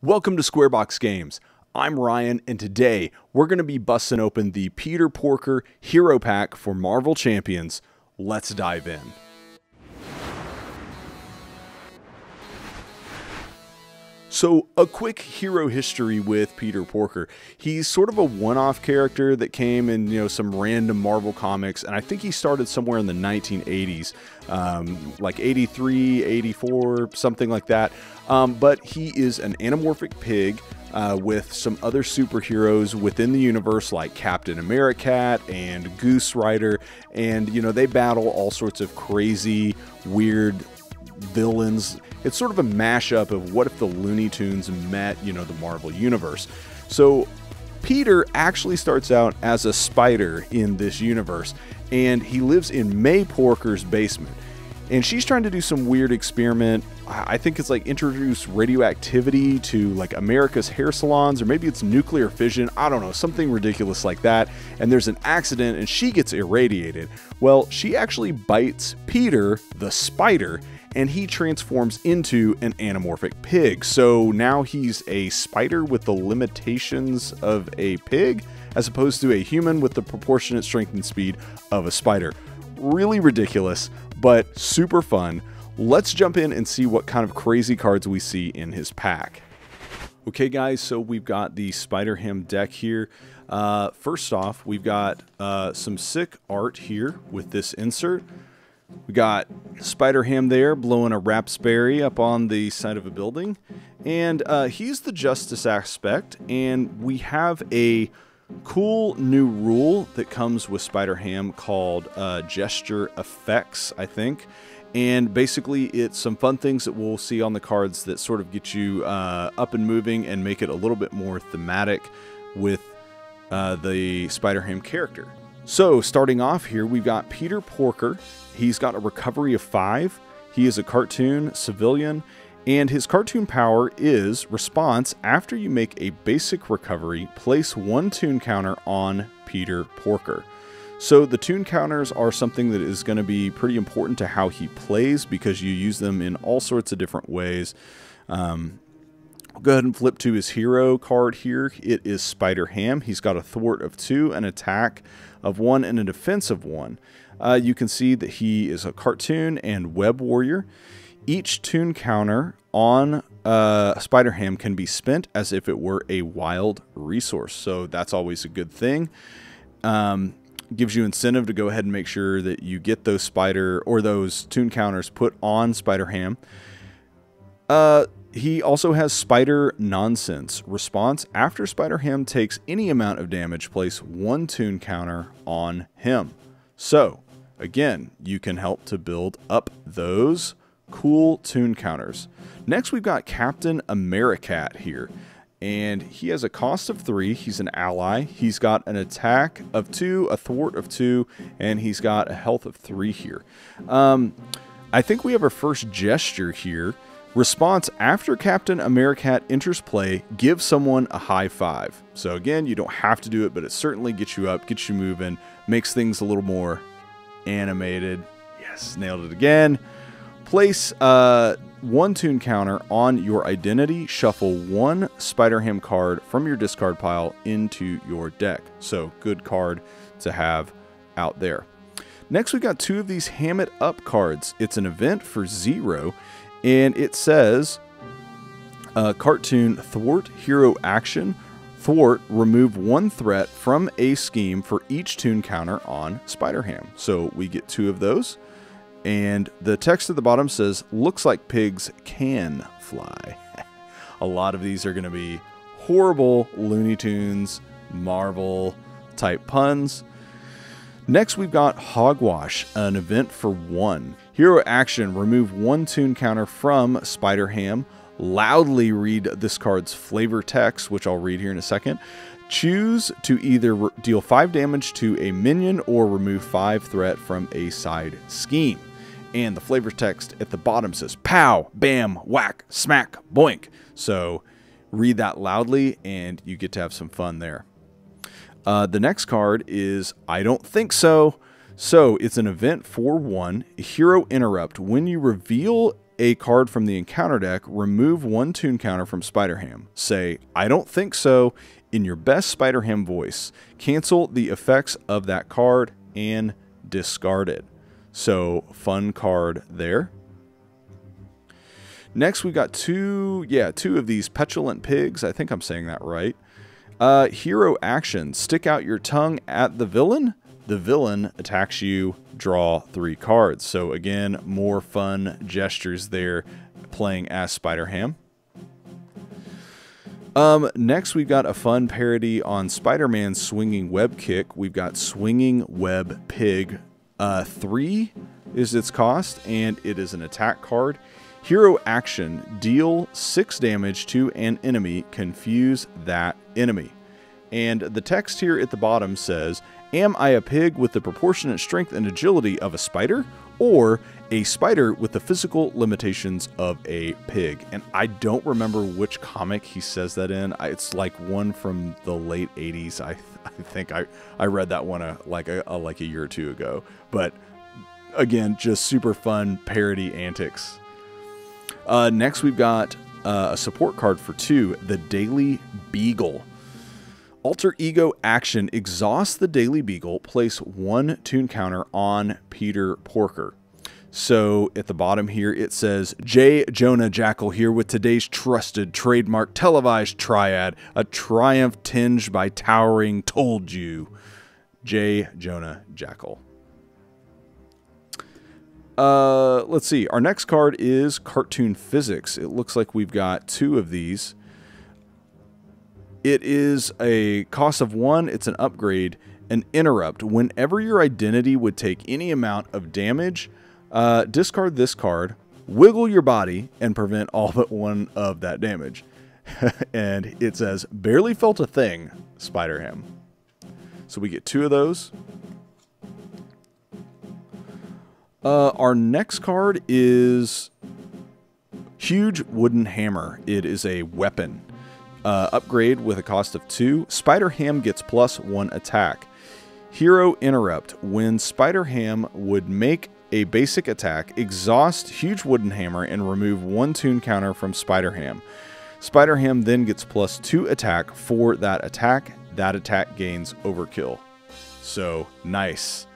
Welcome to Squarebox Games. I'm Ryan, and today we're going to be busting open the Peter Porker Hero Pack for Marvel Champions. Let's dive in. So, a quick hero history with Peter Porker. He's sort of a one-off character that came in, some random Marvel comics, and I think he started somewhere in the 1980s, like 83, 84, something like that. But he is an anamorphic pig with some other superheroes within the universe like Captain America and Goose Rider, and, they battle all sorts of crazy, weird villains. It's sort of a mashup of what if the Looney Tunes met, the Marvel Universe. So Peter actually starts out as a spider in this universe, and he lives in May Porker's basement. And she's trying to do some weird experiment. I think it's like introduce radioactivity to like America's hair salons, or maybe it's nuclear fission. I don't know, something ridiculous like that. And there's an accident and she gets irradiated. Well, she actually bites Peter, the spider, and he transforms into an anamorphic pig. So now he's a spider with the limitations of a pig, as opposed to a human with the proportionate strength and speed of a spider. Really ridiculous, but super fun. Let's jump in and see what kind of crazy cards we see in his pack. Okay guys, so we've got the SpiderHam deck here. First off, we've got some sick art here with this insert. We got SpiderHam there blowing a raspberry up on the side of a building, and he's the justice aspect, and we have a cool new rule that comes with SpiderHam called gesture effects, I think. And basically it's some fun things that we'll see on the cards that sort of get you up and moving and make it a little bit more thematic with the SpiderHam character. So starting off here, we've got Peter Porker. He's got a recovery of 5. He is a cartoon civilian, and his cartoon power is response. After you make a basic recovery, place 1 toon counter on Peter Porker. So the toon counters are something that is going to be pretty important to how he plays, because you use them in all sorts of different ways. I'll go ahead and flip to his hero card here. It is SpiderHam. He's got a thwart of 2, an attack of 1, and a defense of 1. You can see that he is a cartoon and web warrior. Each toon counter on SpiderHam can be spent as if it were a wild resource, so that's always a good thing. Gives you incentive to go ahead and make sure that you get those those toon counters put on SpiderHam. He also has Spider Nonsense. Response: after SpiderHam takes any amount of damage, place 1 toon counter on him. So, again, you can help to build up those cool toon counters. Next, we've got Captain America here, and he has a cost of 3. He's an ally. He's got an attack of 2, a thwart of 2, and he's got a health of 3 here. I think we have our first gesture here. Response: after Captain America enters play, give someone a high 5. So again, you don't have to do it, but it certainly gets you up, gets you moving, makes things a little more animated. Yes, nailed it again. Place 1 toon counter on your identity. Shuffle 1 SpiderHam card from your discard pile into your deck. So good card to have out there. Next, we got 2 of these Ham It Up cards. It's an event for 0. And it says, cartoon thwart hero action. Thwart, remove 1 threat from a scheme for each toon counter on SpiderHam. So we get 2 of those. And the text at the bottom says, looks like pigs can fly. A lot of these are going to be horrible Looney Tunes, Marvel type puns. Next, we've got Hogwash, an event for 1. Hero action, remove 1 toon counter from SpiderHam. Loudly read this card's flavor text, which I'll read here in a second. Choose to either deal 5 damage to a minion or remove 5 threat from a side scheme. And the flavor text at the bottom says, pow, bam, whack, smack, boink. So read that loudly and you get to have some fun there. The next card is I Don't Think So. So it's an event for 1, Hero Interrupt. When you reveal a card from the encounter deck, remove one toon counter from SpiderHam. Say, I don't think so, in your best SpiderHam voice. Cancel the effects of that card and discard it. So, fun card there. Next, we got two of these petulant pigs. I think I'm saying that right. Hero action. Stick out your tongue at the villain. The villain attacks you. Draw 3 cards. So again, more fun gestures there playing as SpiderHam. Next, we've got a fun parody on Spider-Man's Swinging Web Kick. We've got Swinging Web Pig. 3 is its cost, and it is an attack card. Hero action, deal 6 damage to an enemy, confuse that enemy. And the text here at the bottom says, am I a pig with the proportionate strength and agility of a spider, or a spider with the physical limitations of a pig? And I don't remember which comic he says that in. It's like one from the late 80s. I think I read that one like a year or two ago. But again, just super fun parody antics. Next, we've got a support card for 2, the Daily Beagle. Alter Ego action, exhaust the Daily Beagle, place 1 toon counter on Peter Porker. So at the bottom here, it says, J. Jonah Jackal here with today's trusted trademark televised triad, a triumph tinged by towering told you. J. Jonah Jackal. Let's see. Our next card is Cartoon Physics. It looks like we've got 2 of these. It is a cost of 1. It's an upgrade. An interrupt. Whenever your identity would take any amount of damage, discard this card, wiggle your body, and prevent all but 1 of that damage. And it says, barely felt a thing, SpiderHam. So we get 2 of those. Our next card is Huge Wooden Hammer. It is a weapon. Upgrade with a cost of 2. SpiderHam gets +1 attack. Hero interrupt. When SpiderHam would make a basic attack, exhaust Huge Wooden Hammer and remove 1 toon counter from SpiderHam. SpiderHam then gets +2 attack for that attack. That attack gains overkill. So nice.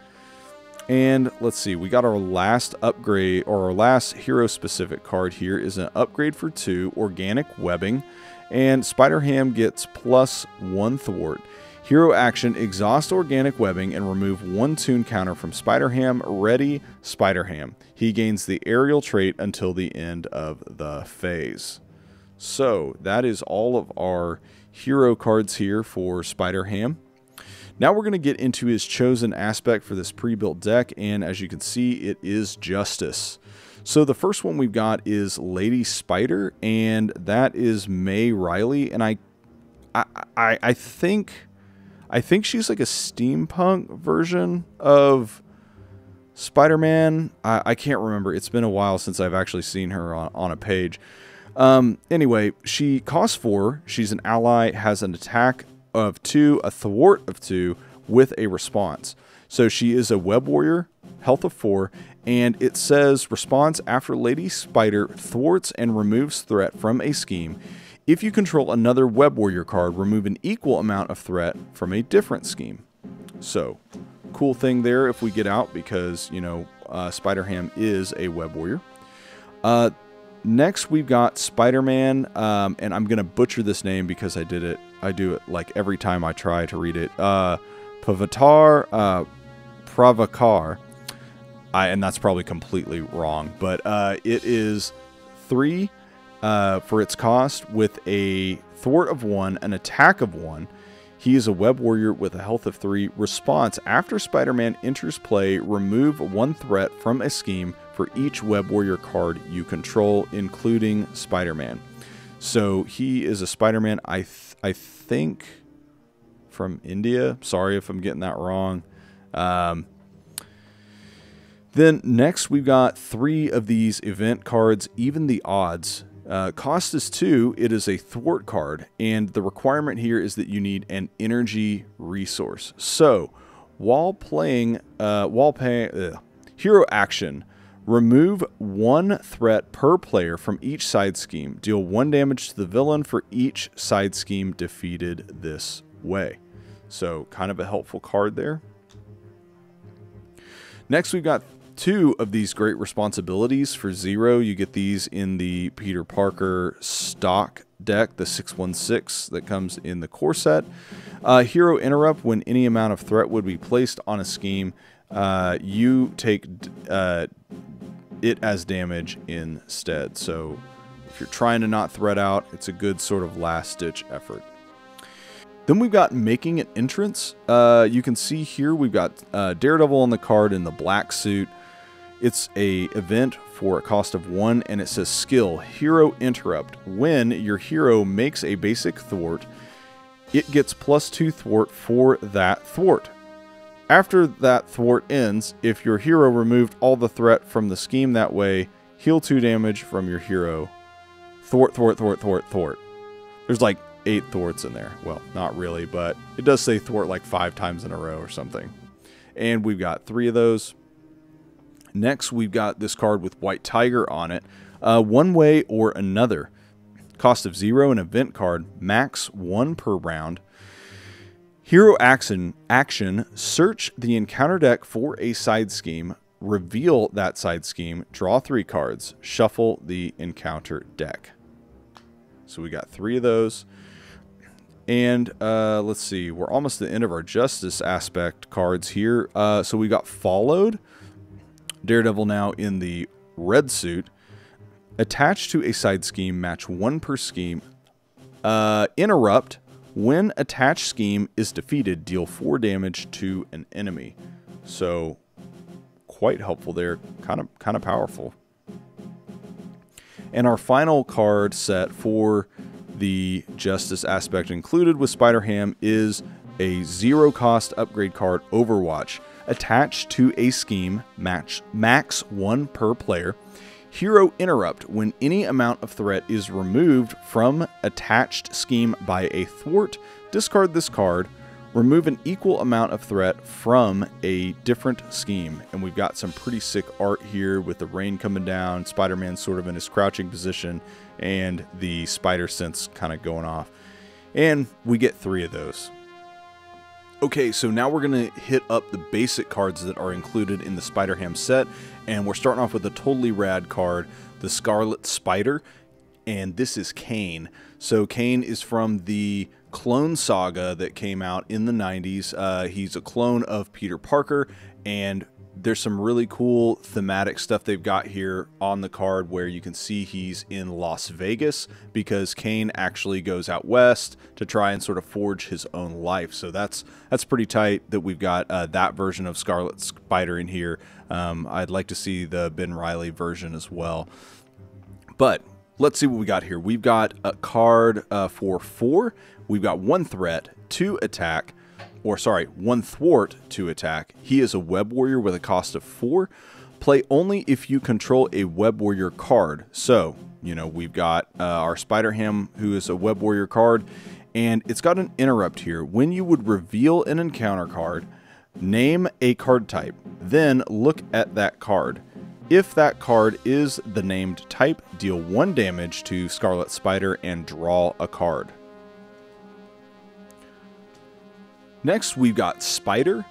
And let's see, we got our last upgrade, or our last hero-specific card here is an upgrade for 2, Organic Webbing, and SpiderHam gets +1 thwart. Hero action, exhaust Organic Webbing and remove 1 toon counter from SpiderHam. Ready, SpiderHam. He gains the aerial trait until the end of the phase. So, that is all of our hero cards here for SpiderHam. Now we're going to get into his chosen aspect for this pre-built deck, and as you can see, it is Justice. So the first one we've got is Lady Spider, and that is May Riley, and I think she's like a steampunk version of Spider-Man. I can't remember. It's been a while since I've actually seen her on a page. Anyway, she costs 4. She's an ally, has an attack of 2, a thwart of 2, with a response. So she is a web warrior, health of 4, and it says response after Lady Spider thwarts and removes threat from a scheme. If you control another web warrior card, remove an equal amount of threat from a different scheme. So, cool thing there if we get out, because, you know, SpiderHam is a web warrior. Next, we've got Spider-Man, and I'm going to butcher this name because I do it like every time I try to read it. Pavatar Pravakar. And that's probably completely wrong, but it is 3 for its cost with a thwart of 1, an attack of 1. He is a web warrior with a health of 3. Response, after Spider-Man enters play, remove 1 threat from a scheme for each web warrior card you control, including Spider-Man. So he is a Spider-Man, I think, from India. Sorry if I'm getting that wrong. Then next we've got 3 of these event cards, Even the Odds. Cost is 2. It is a thwart card, and the requirement here is that you need an energy resource. So while playing, hero action, Remove 1 threat per player from each side scheme. Deal 1 damage to the villain for each side scheme defeated this way. So kind of a helpful card there. Next, we've got 2 of these great responsibilities for 0. You get these in the Peter Parker stock deck, the 616 that comes in the core set. Hero Interrupt. When any amount of threat would be placed on a scheme, you take it as damage instead. So if you're trying to not threat out, it's a good sort of last-ditch effort. Then we've got Making an Entrance. You can see here we've got Daredevil on the card in the black suit. It's a event for a cost of 1, and it says skill, Hero Interrupt. When your hero makes a basic thwart, it gets +2 thwart for that thwart. After that thwart ends, if your hero removed all the threat from the scheme that way, heal 2 damage from your hero. Thwart, thwart, thwart, thwart, thwart. There's like 8 thwarts in there. Well, not really, but it does say thwart like 5 times in a row or something. And we've got 3 of those. Next, we've got this card with White Tiger on it. One way or another. Cost of 0, an event card. Max 1 per round. Hero action, search the encounter deck for a side scheme. Reveal that side scheme. Draw 3 cards. Shuffle the encounter deck. So we got 3 of those. And let's see. We're almost at the end of our Justice aspect cards here. So we got Followed. Daredevil now in the red suit. Attached to a side scheme, match 1 per scheme. Interrupt. When attached scheme is defeated, deal 4 damage to an enemy. So quite helpful there. Kind of powerful. And our final card set for the Justice aspect included with SpiderHam is a 0-cost upgrade card, Overwatch. Attached to a scheme, max 1 per player. Hero Interrupt. When any amount of threat is removed from attached scheme by a thwart, discard this card. Remove an equal amount of threat from a different scheme. And we've got some pretty sick art here with the rain coming down, Spider-Man sort of in his crouching position, and the spider sense kind of going off. And we get 3 of those. Okay, so now we're going to hit up the basic cards that are included in the SpiderHam set, and we're starting off with a totally rad card, the Scarlet Spider, and this is Kane. So Kane is from the Clone Saga that came out in the 90s. He's a clone of Peter Parker, and there's some really cool thematic stuff they've got here on the card where you can see he's in Las Vegas because Kane actually goes out west to try and sort of forge his own life. So that's pretty tight that we've got that version of Scarlet Spider in here. I'd like to see the Ben Reilly version as well. But let's see what we got here. We've got a card for 4. We've got 1 threat, 2 attack, or sorry, 1 thwart to attack. He is a Web Warrior with a cost of 4. Play only if you control a Web Warrior card. So, you know, we've got our SpiderHam, who is a Web Warrior card, and it's got an interrupt here. When you would reveal an encounter card, name a card type, then look at that card. If that card is the named type, deal 1 damage to Scarlet Spider and draw a card. Next, we've got Spider,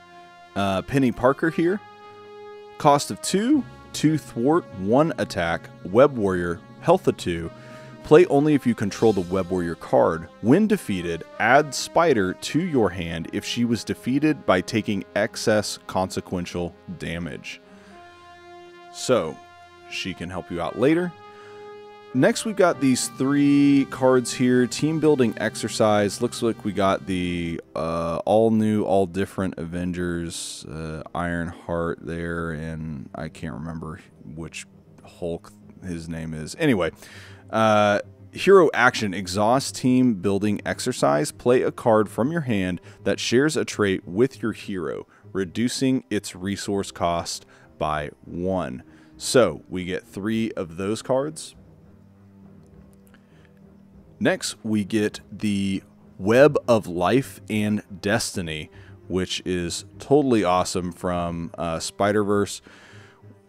Penny Parker here. Cost of 2, 2 thwart, 1 attack, Web Warrior, health of 2. Play only if you control the Web Warrior card. When defeated, add Spider to your hand if she was defeated by taking excess consequential damage. So, she can help you out later. Next, we've got these 3 cards here. Team Building Exercise. Looks like we got the all new, all different Avengers, Ironheart there, and I can't remember which Hulk his name is. Anyway, Hero Action. Exhaust Team Building Exercise. Play a card from your hand that shares a trait with your hero, reducing its resource cost by 1. So, we get 3 of those cards. Next, we get the Web of Life and Destiny, which is totally awesome from Spider-Verse.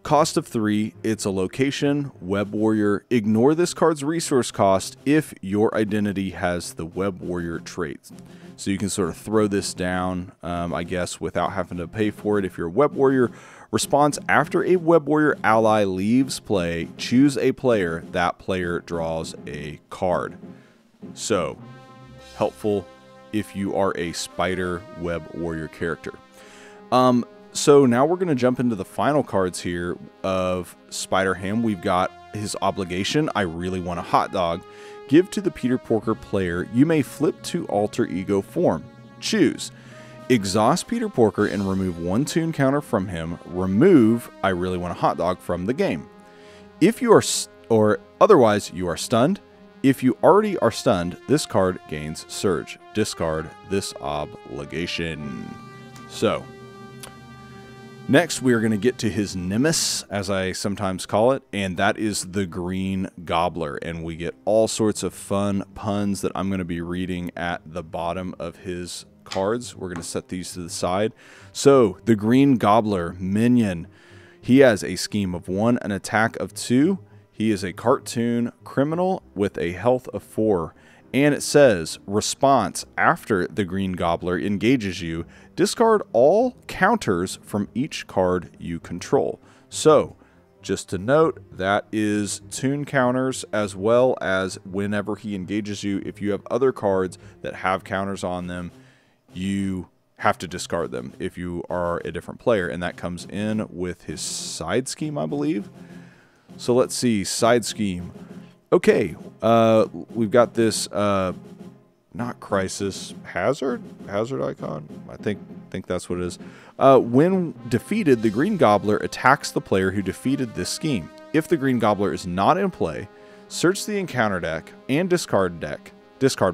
Cost of 3, it's a location, Web Warrior. Ignore this card's resource cost if your identity has the Web Warrior trait. So you can sort of throw this down, I guess, without having to pay for it if you're a Web Warrior. Response, after a Web Warrior ally leaves play, choose a player. That player draws a card. So, helpful if you are a Spider Web Warrior character. So now we're going to jump into the final cards here of SpiderHam. We've got his obligation, I really want a hot dog. Give to the Peter Porker player. You may flip to alter ego form. Choose. Exhaust Peter Porker and remove one tune counter from him. Remove I really want a hot dog from the game. If you are, or otherwise you are stunned. If you already are stunned, this card gains Surge. Discard this obligation. So, next, we are going to get to his Nemesis, as I sometimes call it, and that is the Green Gobbler. And we get all sorts of fun puns that I'm going to be reading at the bottom of his cards. We're going to set these to the side. So, the Green Gobbler minion, he has a scheme of 1, an attack of 2. He is a cartoon criminal with a health of 4. And it says, response, after the Green Gobbler engages you, discard all counters from each card you control. So, just to note, that is tune counters as well as whenever he engages you, if you have other cards that have counters on them, you have to discard them if you are a different player. And that comes in with his side scheme, I believe. So let's see, side scheme. Okay, we've got this, not crisis, hazard icon. I think that's what it is. When defeated, the Green Gobbler attacks the player who defeated this scheme. If the Green Gobbler is not in play, search the encounter deck and discard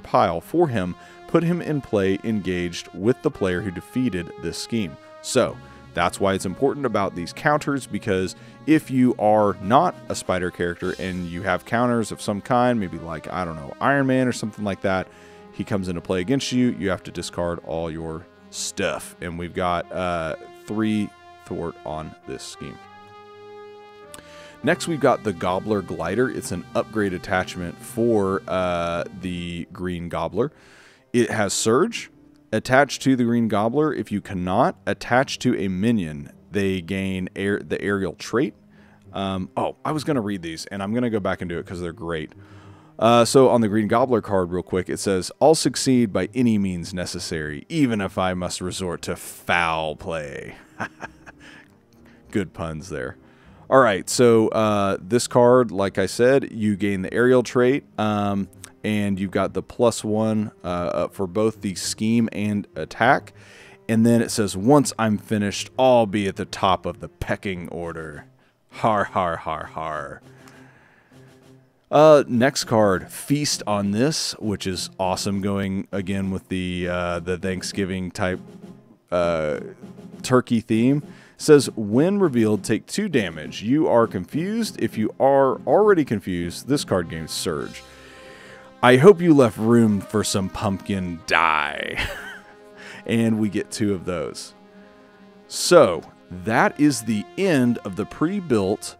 pile for him. Put him in play engaged with the player who defeated this scheme. So, that's why it's important about these counters, because if you are not a Spider character and you have counters of some kind, maybe like, I don't know, Iron Man or something like that, he comes into play against you, you have to discard all your stuff. And we've got 3 thwart on this scheme. Next, we've got the Gobbler Glider. It's an upgrade attachment for the Green Gobbler. It has Surge. Attached to the Green Gobbler, if you cannot attach to a minion, they gain the aerial trait. Oh, I was going to read these, and I'm going to go back and do it because they're great. So on the Green Gobbler card, real quick, it says, I'll succeed by any means necessary, even if I must resort to foul play. Good puns there. All right, so this card, like I said, you gain the aerial trait. And you've got the +1 for both the scheme and attack. And then it says, once I'm finished, I'll be at the top of the pecking order. Har, har, har, har. Next card, Feast on This, which is awesome, going again with the Thanksgiving type turkey theme. Says, when revealed, take 2 damage. You are confused. If you are already confused, this card gains Surge. I hope you left room for some pumpkin dye. And we get 2 of those. So, that is the end of the pre-built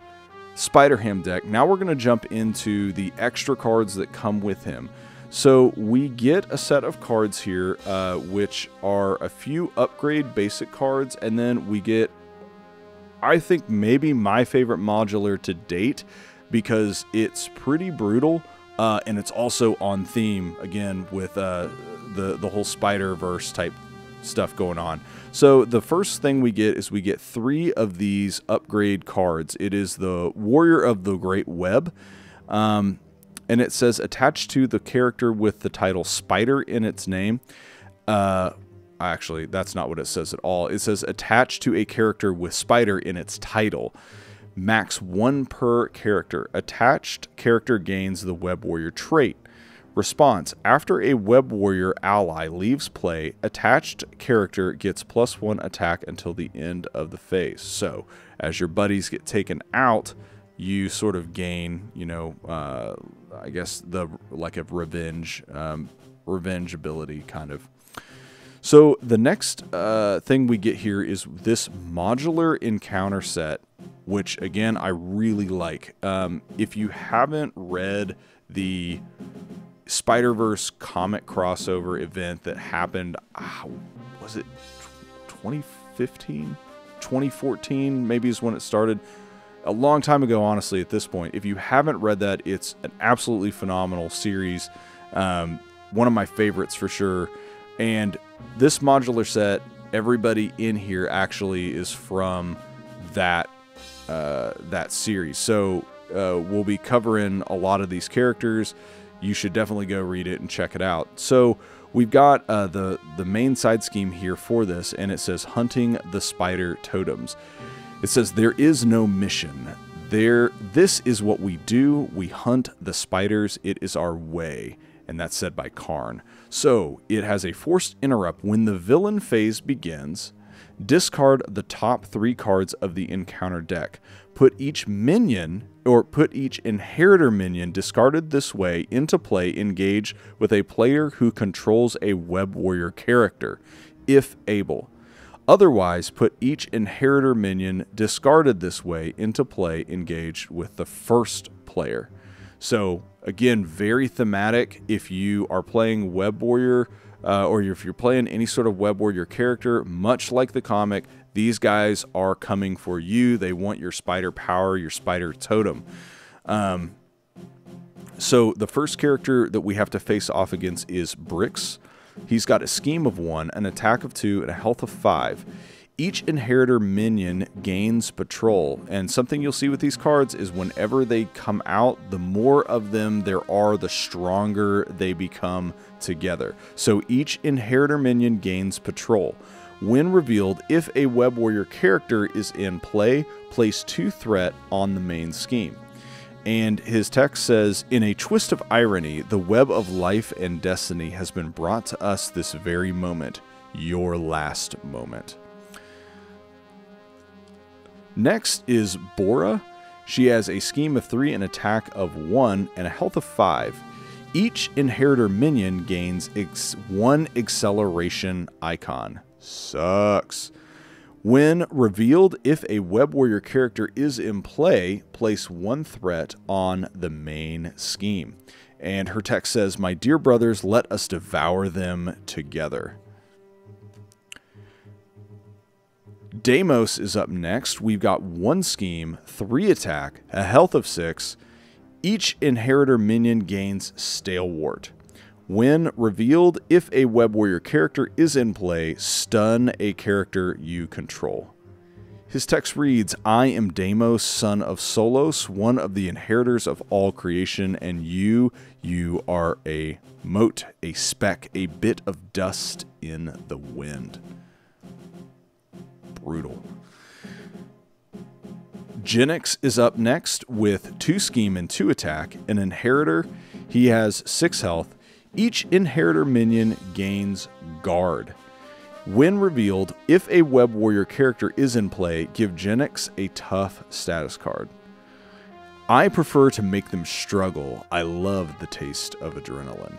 SpiderHam deck. Now we're going to jump into the extra cards that come with him. So, we get a set of cards here, which are a few upgrade basic cards, and then we get, I think, maybe my favorite modular to date, because it's pretty brutal. And it's also on theme, again, with the whole Spider-Verse type stuff going on. So the first thing we get is we get 3 of these upgrade cards. It is the Warrior of the Great Web. And it says, attached to the character with the title Spider in its name. Actually, that's not what it says at all. It says, attached to a character with Spider in its title. Max 1 per character. Attached character gains the Web Warrior trait. Response, after a Web Warrior ally leaves play, attached character gets +1 attack until the end of the phase. So, as your buddies get taken out, you sort of gain, you know, I guess like a revenge ability kind of. So the next thing we get here is this modular encounter set, which again I really like. If you haven't read the Spider-Verse comic crossover event that happened, was it 2015? 2014 maybe is when it started. A long time ago, honestly, at this point. If you haven't read that, it's an absolutely phenomenal series. One of my favorites for sure. And this modular set, everybody in here actually is from that series. So we'll be covering a lot of these characters. You should definitely go read it and check it out. So we've got the main side scheme here for this, and it says hunting the spider totems. It says there is no mission. This is what we do. We hunt the spiders. It is our way. And that's said by Karn. So it has a forced interrupt. When the villain phase begins, discard the top 3 cards of the encounter deck. Put each inheritor minion discarded this way into play. Engage with a player who controls a web warrior character, if able. Otherwise, put each inheritor minion discarded this way into play. Engage with the first player. So again, very thematic. If you are playing web warrior, or if you're playing any sort of web warrior character, much like the comic, these guys are coming for you. They want your spider power, your spider totem. So the first character that we have to face off against is Brix. He's got a scheme of 1, an attack of 2, and a health of 5. Each inheritor minion gains patrol, and something you'll see with these cards is whenever they come out, the more of them there are, the stronger they become together. So each inheritor minion gains patrol. When revealed, if a web warrior character is in play, place 2 threat on the main scheme. And his text says, in a twist of irony, the web of life and destiny has been brought to us this very moment, your last moment. Next is Bora. She has a scheme of 3, an attack of 1, and a health of 5. Each inheritor minion gains 1 acceleration icon. Sucks. When revealed, if a web warrior character is in play, place 1 threat on the main scheme. And her text says, my dear brothers, let us devour them together. Deimos is up next. We've got 1 scheme, 3 attack, a health of 6. Each inheritor minion gains Stalewart. When revealed, if a web warrior character is in play, stun a character you control. His text reads, I am Deimos, son of Solos, one of the inheritors of all creation, and you are a mote, a speck, a bit of dust in the wind. Brutal. Genex is up next with 2 scheme and 2 attack, an inheritor. He has 6 health. Each inheritor minion gains guard. When revealed, if a web warrior character is in play, give Genex a tough status card. I prefer to make them struggle. I love the taste of adrenaline.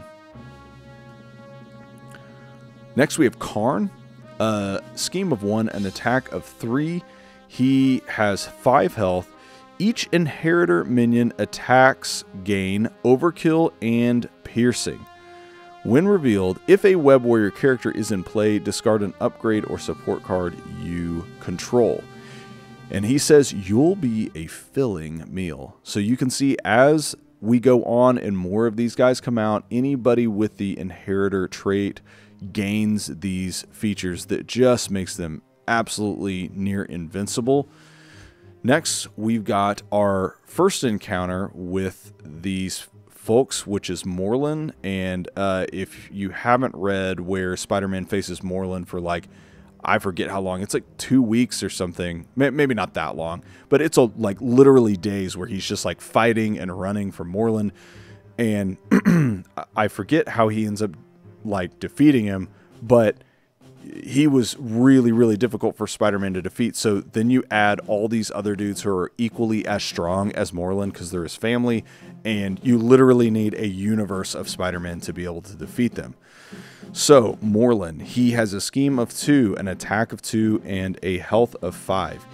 Next we have Karn. Scheme of 1, an attack of 3. He has 5 health. Each inheritor minion attacks gain overkill and piercing. When revealed, if a web warrior character is in play, discard an upgrade or support card you control. And he says you'll be a filling meal. So you can see as we go on and more of these guys come out, anybody with the inheritor trait gains these features that just makes them absolutely near invincible. Next, we've got our first encounter with these folks, which is Morlun. And if you haven't read where Spider-Man faces Morlun for like, I forget how long, it's like 2 weeks or something, maybe not that long, but it's like literally days where he's just like fighting and running from Morlun. And I forget how he ends up like defeating him, but he was really, really difficult for Spider-Man to defeat. So then you add all these other dudes who are equally as strong as Moreland because they're his family, and you literally need a universe of Spider-Man to be able to defeat them. So Moreland, he has a scheme of 2, an attack of 2, and a health of 5.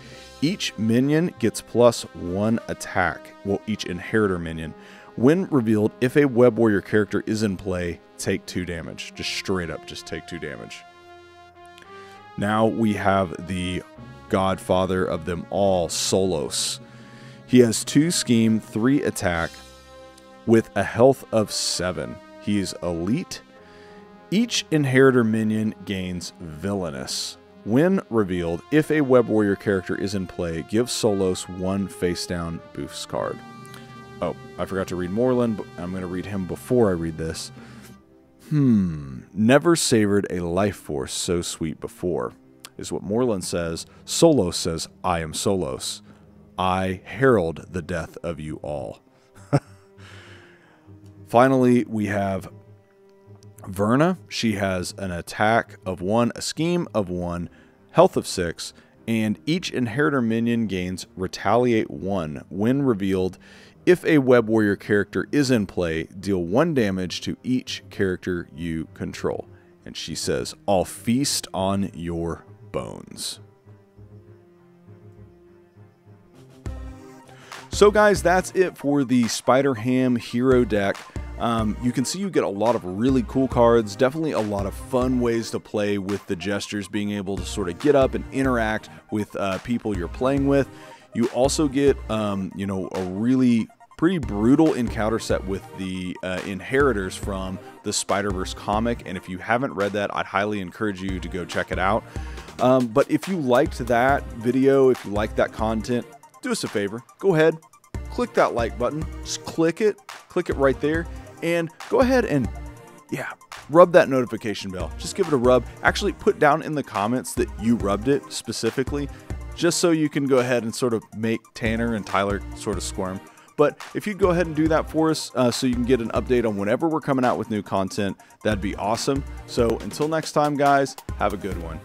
Each minion gets +1 attack. Well, each inheritor minion. When revealed, if a Web Warrior character is in play, take 2 damage. Just straight up, just take 2 damage. Now we have the godfather of them all, Solos. He has 2 scheme, 3 attack, with a health of 7. He's elite. Each inheritor minion gains Villainous. When revealed, if a Web Warrior character is in play, give Solos 1 face down boost card. Oh, I forgot to read Moreland, but I'm going to read him before I read this. Never savored a life force so sweet before, is what Moreland says. Solos says, I am Solos. I herald the death of you all. Finally, we have Verna. She has an attack of 1, a scheme of 1, health of 6, and each inheritor minion gains Retaliate 1. When revealed, if a Web Warrior character is in play, deal 1 damage to each character you control. And she says, I'll feast on your bones. So guys, that's it for the SpiderHam hero deck. You can see you get a lot of really cool cards, definitely a lot of fun ways to play with the gestures, being able to sort of get up and interact with people you're playing with. You also get, you know, a really pretty brutal encounter set with the Inheritors from the Spider-Verse comic, and if you haven't read that, I'd highly encourage you to go check it out. But if you liked that video, if you liked that content, do us a favor, go ahead, click that like button, just click it right there, and go ahead and, yeah, rub that notification bell. Just give it a rub. Actually, put down in the comments that you rubbed it specifically, just so you can go ahead and sort of make Tanner and Tyler sort of squirm. But if you'd go ahead and do that for us so you can get an update on whenever we're coming out with new content, that'd be awesome. So until next time, guys, have a good one.